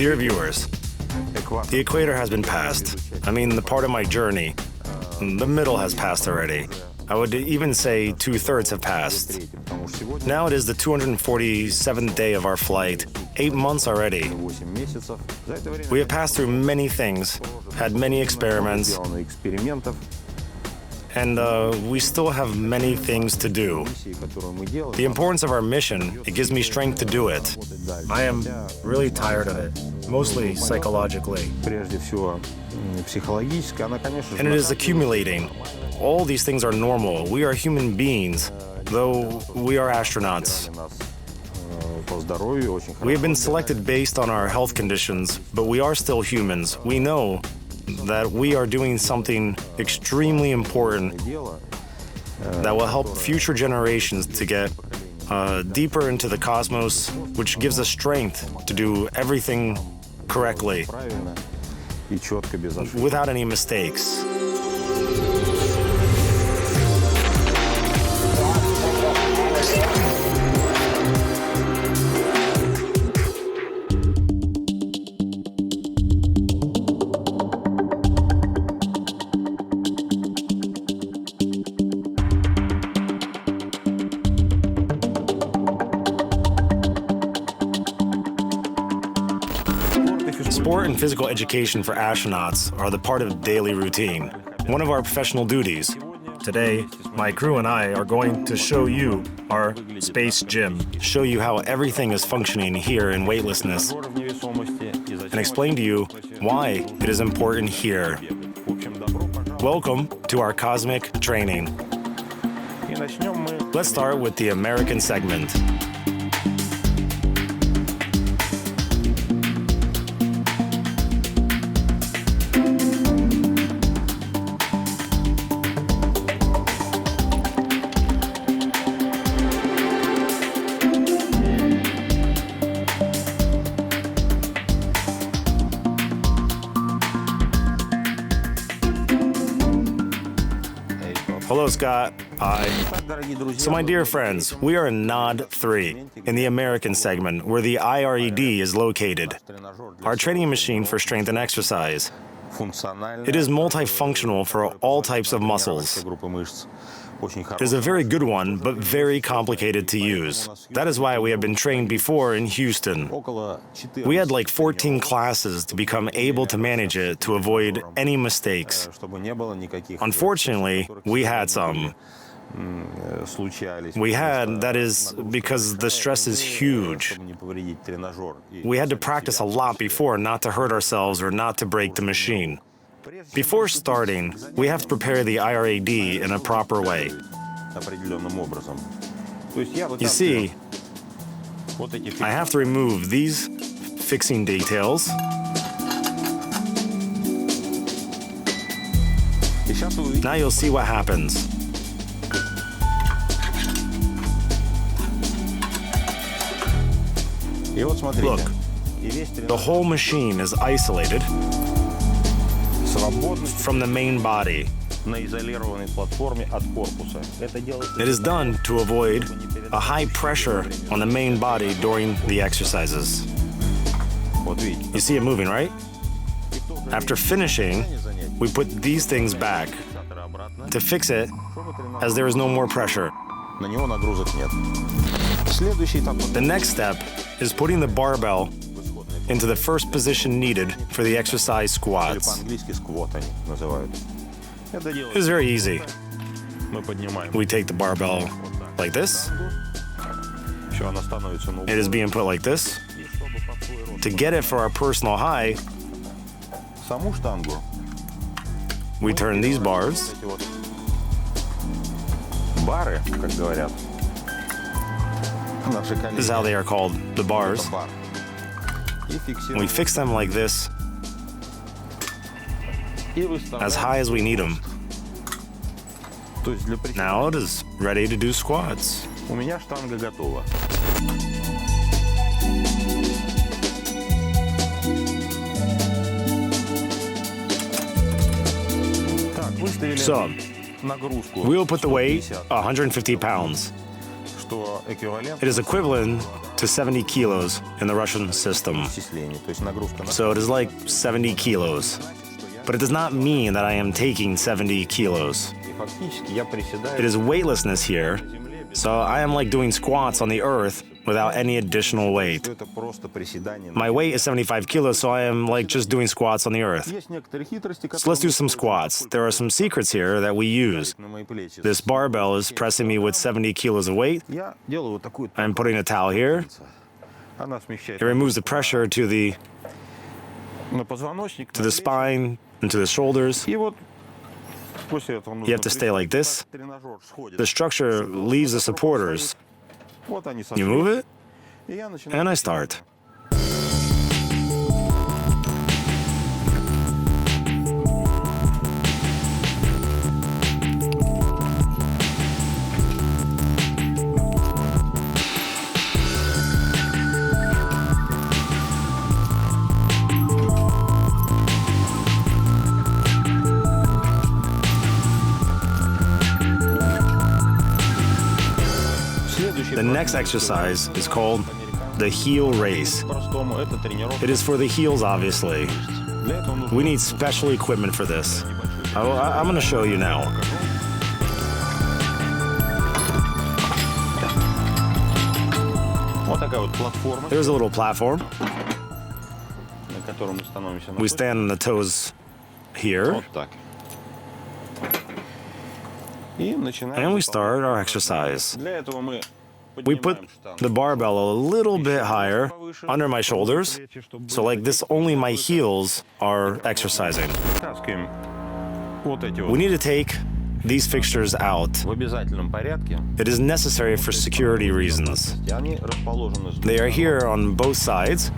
Dear viewers, the equator has been passed. I mean, the part of my journey, the middle has passed already. I would even say 2/3 have passed. Now it is the 247th day of our flight, 8 months already. We have passed through many things, had many experiments, and we still have many things to do. The importance of our mission, it gives me strength to do it. I am really tired of it, mostly psychologically. And it is accumulating. All these things are normal. We are human beings, though we are astronauts. We have been selected based on our health conditions, but we are still humans. We know that we are doing something extremely important that will help future generations to get deeper into the cosmos, which gives us strength to do everything correctly without any mistakes. Sport and physical education for astronauts are the part of daily routine, one of our professional duties. Today, my crew and I are going to show you our space gym, show you how everything is functioning here in weightlessness, and explain to you why it is important here. Welcome to our cosmic training. Let's start with the American segment. Hello, Scott. Hi. So, my dear friends, we are in Nod 3 in the American segment where the IRED is located, our training machine for strength and exercise. It is multifunctional for all types of muscles. It is a very good one, but very complicated to use. That is why we have been trained before in Houston. We had like 14 classes to become able to manage it to avoid any mistakes. Unfortunately, we had some. That is because the stress is huge. We had to practice a lot before not to hurt ourselves or not to break the machine. Before starting, we have to prepare the IRAD in a proper way. You see, I have to remove these fixing details. Now you'll see what happens. Look, the whole machine is isolated from the main body. It is done to avoid a high pressure on the main body during the exercises. You see it moving, right? After finishing, we put these things back to fix it as there is no more pressure. The next step is putting the barbell into the first position needed for the exercise squats. It's very easy. We take the barbell like this. It is being put like this. To get it for our personal high, we turn these bars. This is how they are called, the bars. And we fix them like this, as high as we need them. Now it is ready to do squats. So, we will put the weight 150 pounds. It is equivalent to 70 kilos in the Russian system. So it is like 70 kilos. But it does not mean that I am taking 70 kilos. It is weightlessness here, so I am like doing squats on the earth without any additional weight. My weight is 75 kilos, so I am like just doing squats on the earth. So let's do some squats. There are some secrets here that we use. This barbell is pressing me with 70 kilos of weight. I'm putting a towel here. It removes the pressure to the spine and to the shoulders. You have to stay like this. The structure leaves the supporters. You move it, and I start. The next exercise is called the heel race. It is for the heels, obviously. We need special equipment for this. I'm going to show you now. There's a little platform. We stand on the toes here. And we start our exercise. We put the barbell a little bit higher under my shoulders, so like this only my heels are exercising. We need to take these fixtures out. It is necessary for security reasons. They are here on both sides,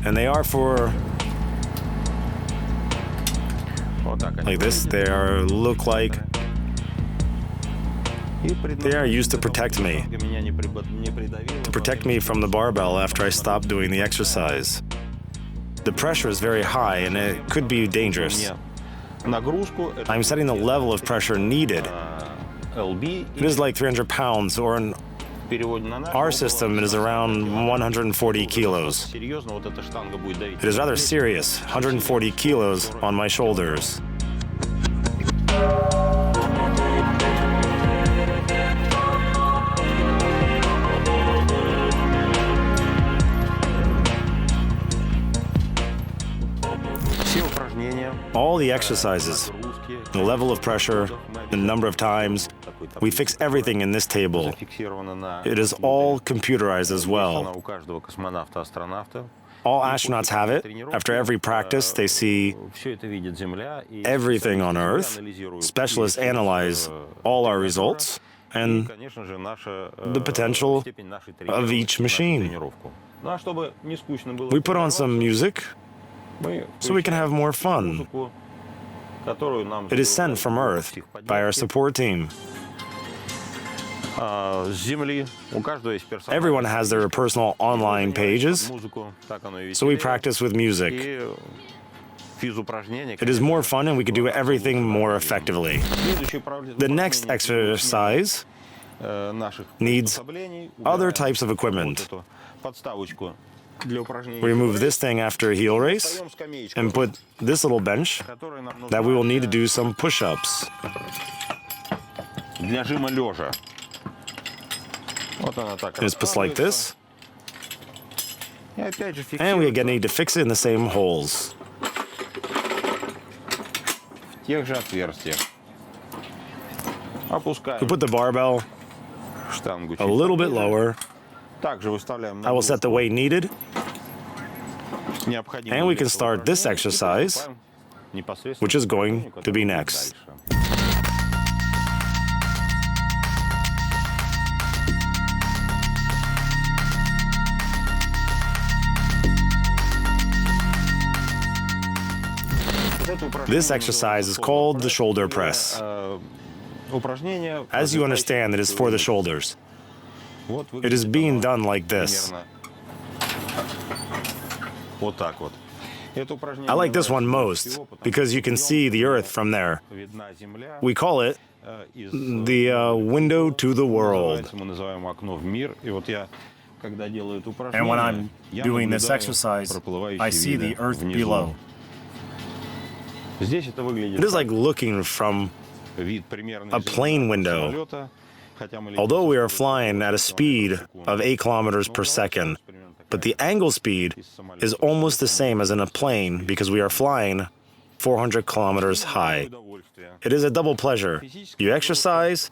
and they are for like this. They look like they are used to protect me from the barbell after I stop doing the exercise. The pressure is very high and it could be dangerous. I'm setting the level of pressure needed. It is like 300 pounds, or in our system, it is around 140 kilos. It is rather serious, 140 kilos on my shoulders. All the exercises, the level of pressure, the number of times, we fix everything in this table. It is all computerized as well. All astronauts have it. After every practice, they see everything on Earth. Specialists analyze all our results and the potential of each machine. We put on some music so we can have more fun. It is sent from Earth by our support team. Everyone has their personal online pages, so we practice with music. It is more fun and we can do everything more effectively. The next exercise needs other types of equipment. We remove this thing after a heel race and put this little bench that we will need to do some push-ups. It's put like this. And we again need to fix it in the same holes. We put the barbell a little bit lower. I will set the weight needed. And we can start this exercise, which is going to be next. This exercise is called the shoulder press. As you understand, it is for the shoulders. It is being done like this. I like this one most because you can see the Earth from there. We call it the window to the world. And when I'm doing this exercise, I see the Earth below. It is like looking from a plane window. Although we are flying at a speed of 8 kilometers per second, but the angle speed is almost the same as in a plane because we are flying 400 kilometers high. It is a double pleasure. You exercise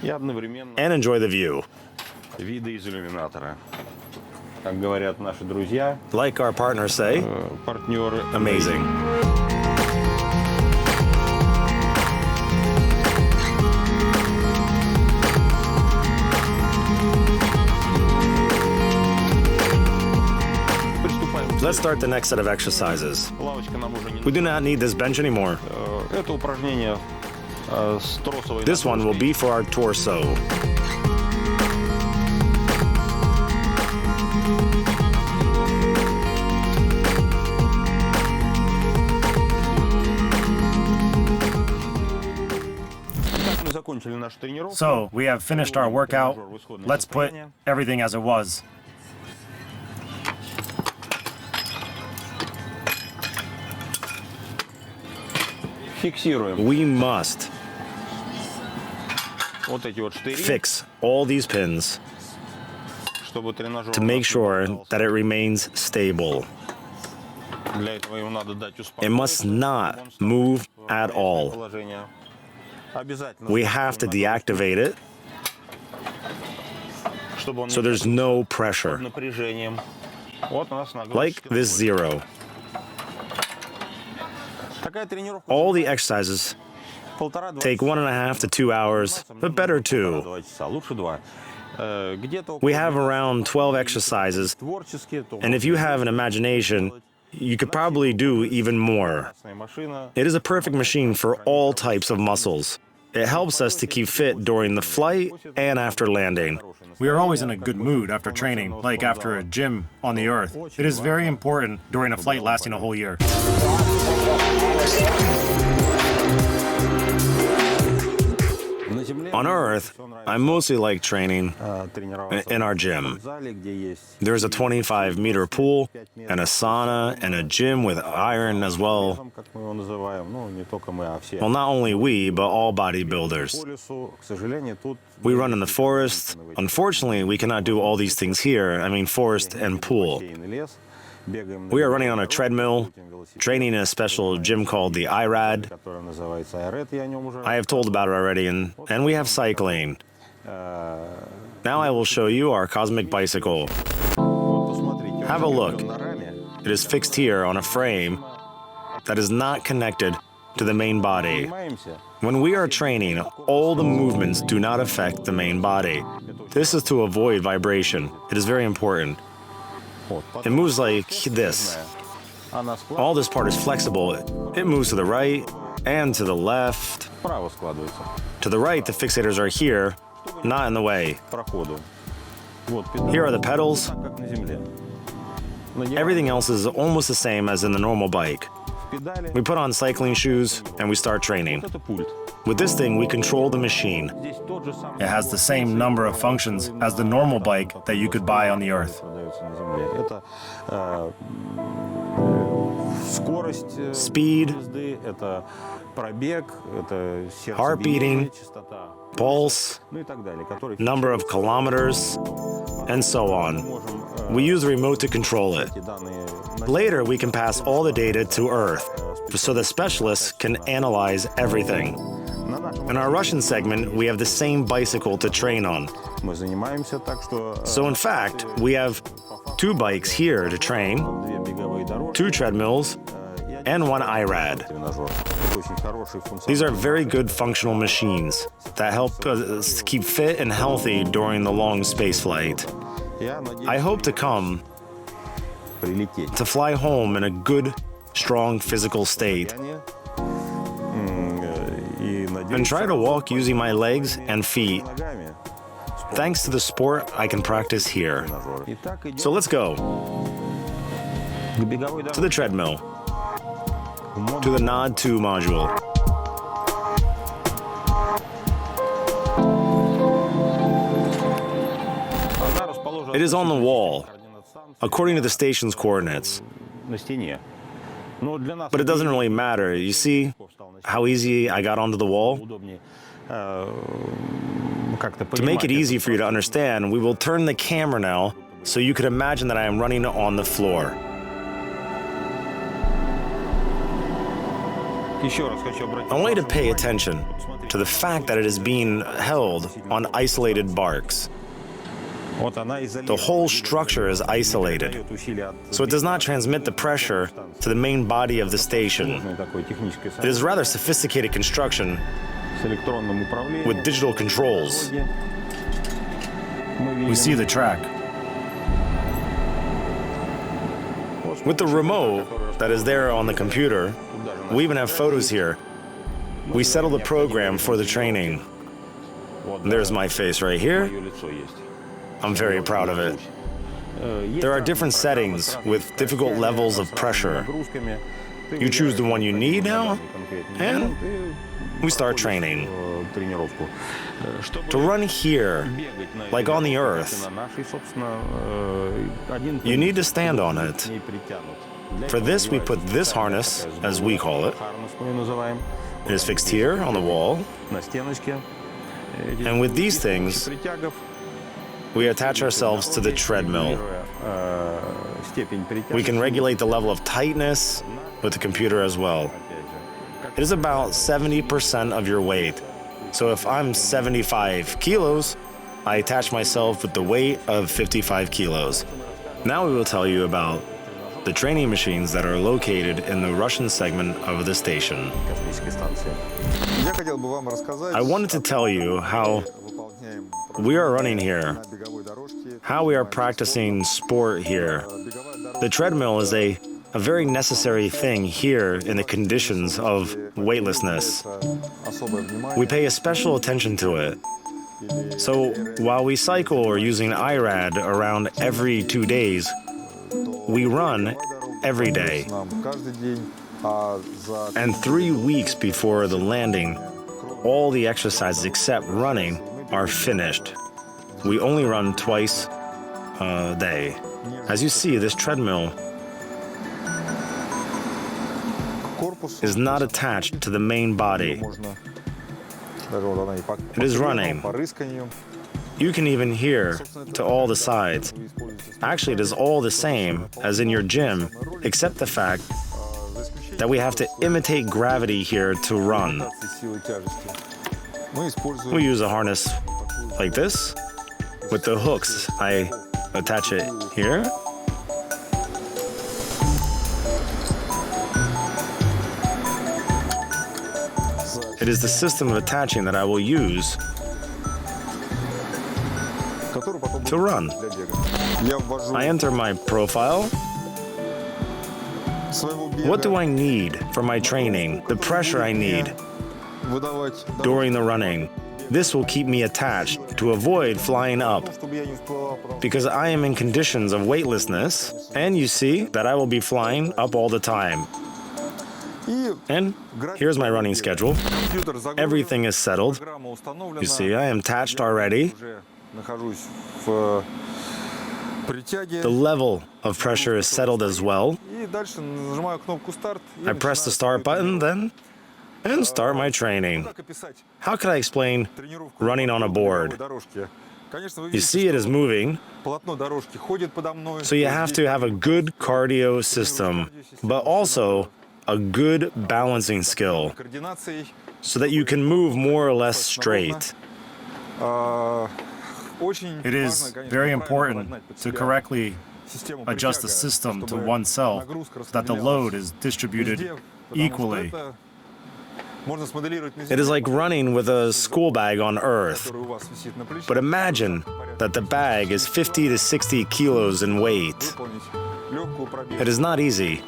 and enjoy the view. Like our partners say, amazing. Let's start the next set of exercises. We do not need this bench anymore. This one will be for our torso. So, we have finished our workout. Let's put everything as it was. We must fix all these pins to make sure that it remains stable. It must not move at all. We have to deactivate it so there's no pressure. Like this zero. All the exercises take 1.5 to 2 hours, but better 2. We have around 12 exercises, and if you have an imagination, you could probably do even more. It is a perfect machine for all types of muscles. It helps us to keep fit during the flight and after landing. We are always in a good mood after training, like after a gym on the Earth. It is very important during a flight lasting a whole year. On Earth, I mostly like training in our gym. There's a 25-meter pool, and a sauna, and a gym with iron as well. Well, not only we, but all bodybuilders. We run in the forest. Unfortunately, we cannot do all these things here. I mean, forest and pool. We are running on a treadmill, training in a special gym called the IRAD. I have told about it already, and we have cycling. Now I will show you our cosmic bicycle. Have a look. It is fixed here on a frame that is not connected to the main body. When we are training, all the movements do not affect the main body. This is to avoid vibration. It is very important. It moves like this. All this part is flexible. It moves to the right and to the left. To the right, the fixators are here, not in the way. Here are the pedals. Everything else is almost the same as in the normal bike. We put on cycling shoes and we start training. With this thing, we control the machine. It has the same number of functions as the normal bike that you could buy on the Earth. Speed, heart beating, pulse, number of kilometers, and so on. We use the remote to control it. Later, we can pass all the data to Earth, so the specialists can analyze everything. In our Russian segment, we have the same bicycle to train on. So in fact, we have 2 bikes here to train, 2 treadmills, and 1 IRAD. These are very good functional machines that help us keep fit and healthy during the long space flight. I hope to come to fly home in a good, strong physical state and try to walk using my legs and feet. Thanks to the sport I can practice here. So let's go. to the treadmill, to the Nod 2 module. It is on the wall, according to the station's coordinates. But it doesn't really matter. You see how easy I got onto the wall? To make it easy for you to understand, we will turn the camera now so you could imagine that I am running on the floor. I want you to pay attention to the fact that it is being held on isolated barks. The whole structure is isolated, so it does not transmit the pressure to the main body of the station. It is rather sophisticated construction with digital controls. We see the track. With the remote that is there on the computer, we even have photos here. We settle the program for the training. There's my face right here. I'm very proud of it. There are different settings with difficult levels of pressure. You choose the one you need now, and we start training. To run here, like on the Earth, you need to stand on it. For this, we put this harness, as we call it. It is fixed here on the wall. And with these things, we attach ourselves to the treadmill. We can regulate the level of tightness with the computer as well. It is about 70% of your weight. So if I'm 75 kilos, I attach myself with the weight of 55 kilos. Now we will tell you about the training machines that are located in the Russian segment of the station. I wanted to tell you how we are running here, how we are practicing sport here. The treadmill is a very necessary thing here in the conditions of weightlessness. We pay a special attention to it. So while we cycle or using IRAD around every 2 days, we run every day. And 3 weeks before the landing, all the exercises except running are finished. We only run twice a day. As you see, this treadmill is not attached to the main body. It is running. You can even hear to all the sides. Actually, it is all the same as in your gym, except the fact that we have to imitate gravity here to run. We use a harness like this. With the hooks, I attach it here. It is the system of attaching that I will use to run. I enter my profile. What do I need for my training? The pressure I need during the running. This will keep me attached to avoid flying up because I am in conditions of weightlessness, and you see that I will be flying up all the time. And here's my running schedule. Everything is settled. You see, I am attached already. The level of pressure is settled as well. I press the start button then and start my training. How can I explain running on a board? You see it is moving, so you have to have a good cardio system, but also a good balancing skill, so that you can move more or less straight. It is very important to correctly adjust the system to oneself so that the load is distributed equally. It is like running with a school bag on Earth. But imagine that the bag is 50 to 60 kilos in weight. It is not easy.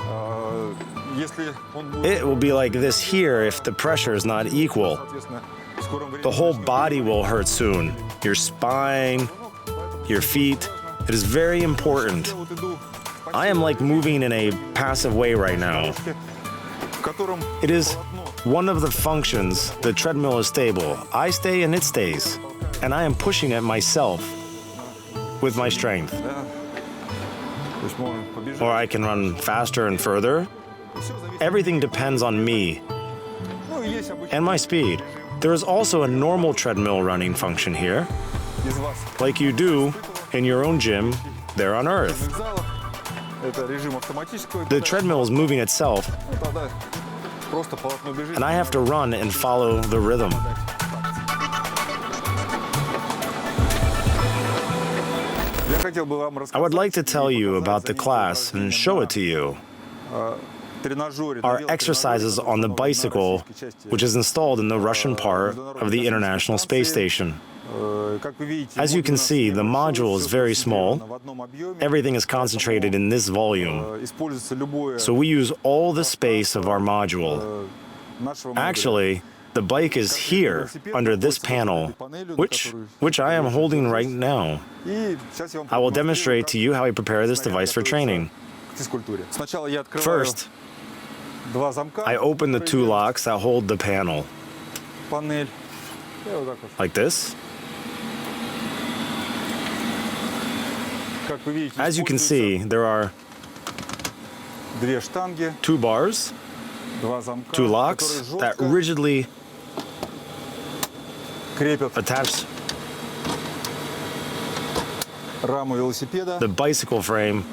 It will be like this here if the pressure is not equal. The whole body will hurt soon. Your spine, your feet. It is very important. I am like moving in a passive way right now. It is one of the functions. The treadmill is stable. I stay and it stays. And I am pushing it myself with my strength. Or I can run faster and further. Everything depends on me and my speed. There is also a normal treadmill running function here, like you do in your own gym there on Earth. The treadmill is moving itself, and I have to run and follow the rhythm. I would like to tell you about the class and show it to you. Our exercises on the bicycle, which is installed in the Russian part of the International Space Station. As you can see, the module is very small. Everything is concentrated in this volume. So we use all the space of our module. Actually, the bike is here, under this panel, which I am holding right now. I will demonstrate to you how I prepare this device for training. First, I open the two locks that hold the panel. Like this. As you can see, there are two bars, two locks that rigidly attach the bicycle frame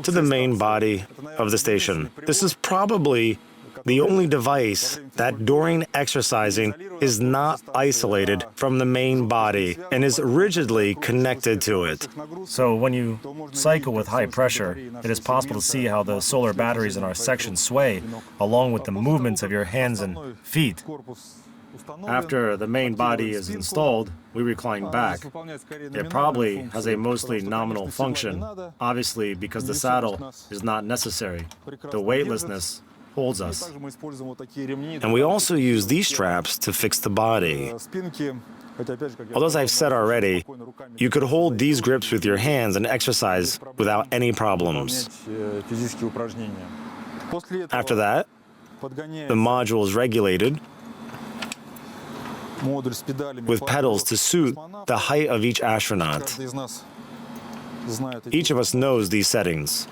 to the main body of the station. This is probably the only device that during exercising is not isolated from the main body and is rigidly connected to it. So when you cycle with high pressure, it is possible to see how the solar batteries in our section sway along with the movements of your hands and feet. After the main body is installed, we recline back. It probably has a mostly nominal function, obviously because the saddle is not necessary. The weightlessness holds us. And we also use these straps to fix the body. Although, as I've said already, you could hold these grips with your hands and exercise without any problems. After that, the module is regulated with pedals to suit the height of each astronaut. Each of us knows these settings.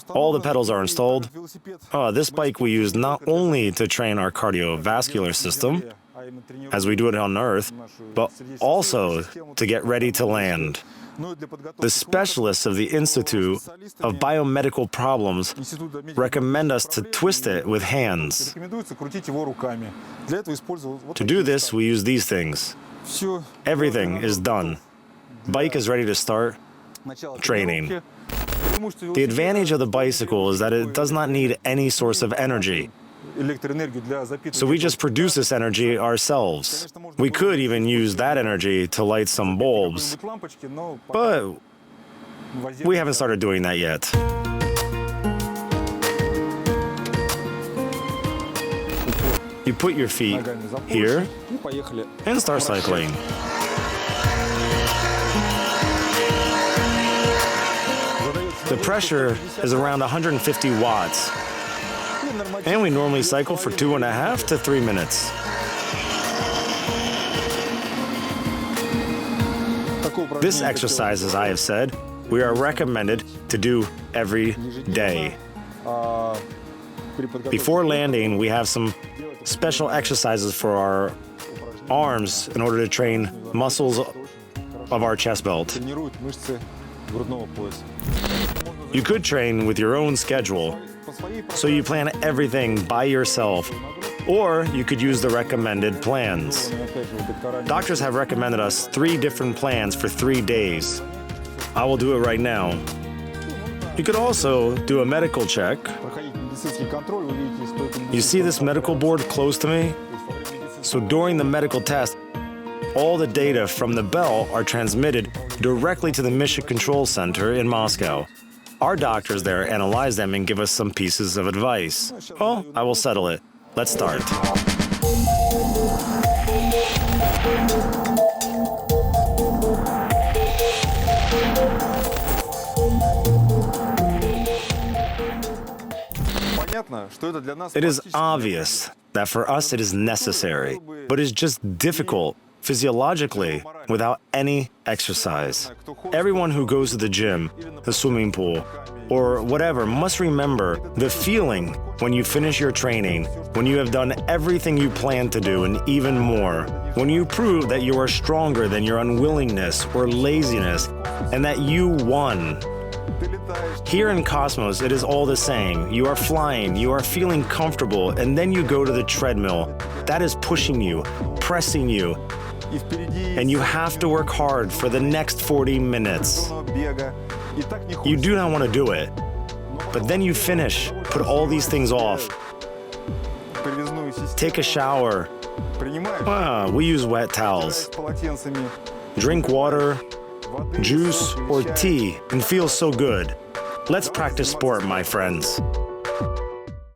All the pedals are installed. This bike we use not only to train our cardiovascular system, as we do it on Earth, but also to get ready to land. The specialists of the Institute of Biomedical Problems recommend us to twist it with hands. To do this, we use these things. Everything is done. Bike is ready to start training. The advantage of the bicycle is that it does not need any source of energy. So we just produce this energy ourselves. We could even use that energy to light some bulbs, but we haven't started doing that yet. You put your feet here and start cycling. The pressure is around 150 watts. And we normally cycle for 2.5 to 3 minutes. This exercise, as I have said, we are recommended to do every day. Before landing, we have some special exercises for our arms in order to train muscles of our chest belt. You could train with your own schedule, so you plan everything by yourself, or you could use the recommended plans. Doctors have recommended us 3 different plans for 3 days. I will do it right now. You could also do a medical check. You see this medical board close to me? So during the medical test, all the data from the bell are transmitted directly to the Mission Control Center in Moscow. Our doctors there analyze them and give us some pieces of advice. Well, I will settle it. Let's start. It is obvious that for us it is necessary, but it's just difficult physiologically without any exercise. Everyone who goes to the gym, the swimming pool, or whatever must remember the feeling when you finish your training, when you have done everything you plan to do and even more, when you prove that you are stronger than your unwillingness or laziness and that you won. Here in Cosmos, it is all the same. You are flying, you are feeling comfortable, and then you go to the treadmill. That is pushing you, pressing you, and you have to work hard for the next 40 minutes. You do not want to do it, but then you finish, put all these things off, take a shower. We use wet towels. Drink water, juice, or tea, and feel so good. Let's practice sport, my friends.